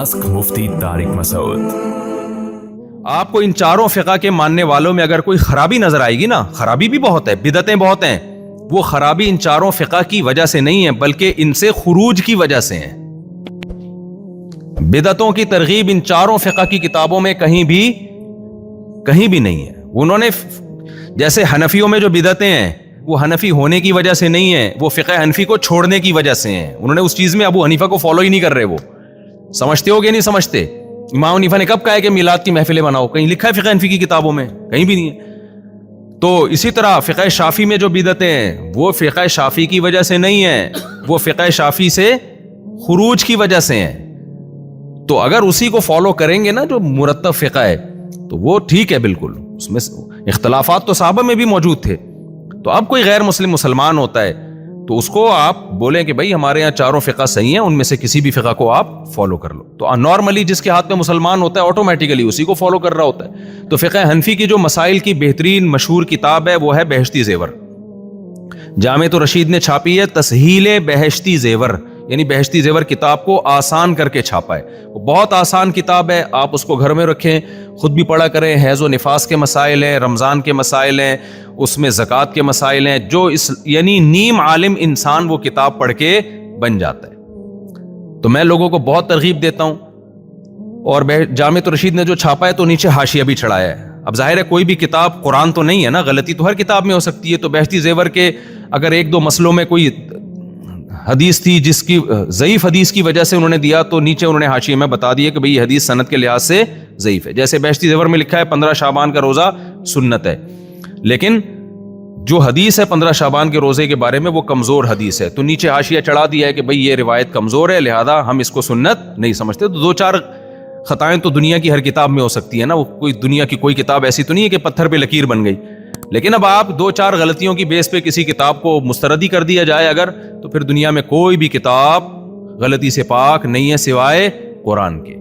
Ask मुफ्ती तारिक मसूद। आपको इन चारों फिक़ा के मानने वालों में अगर कोई खराबी नजर आएगी ना, खराबी भी बहुत है, बिदतें बहुत हैं, वो खराबी इन चारों फिक़ा की वजह से नहीं है बल्कि इनसे खुरूज की वजह से है। बिदतों की तरगीब इन चारों फिक़ा की किताबों में कहीं भी नहीं है। उन्होंने जैसे हनफियों में जो बिदतें हैं वो हनफी होने की वजह से नहीं है, वो फ़िक़्ह हनफी को छोड़ने की वजह से हैं। उन्होंने उस चीज में अबू हनीफा को फॉलो ही नहीं कर रहे। वो समझते हो कि नहीं समझते? इमाम हनीफा ने कब कहा है कि मिलाद की महफिलें बनाओ? कहीं लिखा है फ़िक़्ह हनफी की किताबों में? कहीं भी नहीं है। तो इसी तरह फ़िक़्ह शाफ़ी में जो बिदतें हैं वो फ़िक़्ह शाफ़ी की वजह से नहीं है, वो फ़िक़्ह शाफ़ी से खुरूज की वजह से हैं। तो अगर उसी को फॉलो करेंगे ना जो मुरत्तब फ़िक़्ह है तो वो ठीक है बिल्कुल। उसमें इख्तलाफात तो सहाबा में भी मौजूद थे। तो अब कोई गैर मुस्लिम मुसलमान होता है तो उसको आप बोलें कि भाई हमारे यहाँ चारों फ़िक़्ह सही हैं, उनमें से किसी भी फ़िक़्ह को आप फॉलो कर लो। तो नॉर्मली जिसके हाथ में मुसलमान होता है ऑटोमेटिकली उसी को फॉलो कर रहा होता है। तो फ़िक़्ह हनफी की जो मसाइल की बेहतरीन मशहूर किताब है वो है बहश्ती ज़ेवर। जामे तो रशीद ने छापी है तस्हील बहश्ती ज़ेवर, यानी बहश्ती ज़ेवर किताब को आसान करके छापा है। वो बहुत आसान किताब है, आप उसको घर में रखें, खुद भी पढ़ा करें। हैज़ व निफास के मसाइल हैं, रमज़ान के मसाइल हैं, उसमें ज़कात के मसाइल हैं, जो इस यानी नीम आलिम इंसान वो किताब पढ़ के बन जाता है। तो मैं लोगों को बहुत तरगीब देता हूँ। और जामे तो रशीद ने जो छापा है तो नीचे हाशिया भी चढ़ाया है। अब जाहिर है कोई भी किताब कुरान तो नहीं है ना, गलती तो हर किताब में हो सकती है। तो बहश्ती ज़ेवर के अगर एक दो मसलों में कोई हदीस थी जिसकी ज़ईफ़ हदीस की वजह से उन्होंने दिया तो नीचे उन्होंने हाशिए में बता दिया कि भाई ये हदीस सनद के लिहाज से ज़ईफ़ है। जैसे बहश्ती ज़ेवर में लिखा है 15 शाबान का रोज़ा सुन्नत है, लेकिन जो हदीस है 15 शाबान के रोज़े के बारे में वो कमज़ोर हदीस है। तो नीचे हाशिया चढ़ा दिया है कि भाई ये रिवायत कमज़ोर है, लिहाजा हम इसको सुन्नत नहीं समझते। तो दो चार खताएं तो दुनिया की हर किताब में हो सकती है ना। वो कोई दुनिया की कोई किताब ऐसी तो नहीं है कि पत्थर पे लकीर बन गई। लेकिन अब आप दो चार गलतियों की बेस पे किसी किताब को मुस्तरदी कर दिया जाए अगर, तो फिर दुनिया में कोई भी किताब गलती से पाक नहीं है सिवाय कुरान के।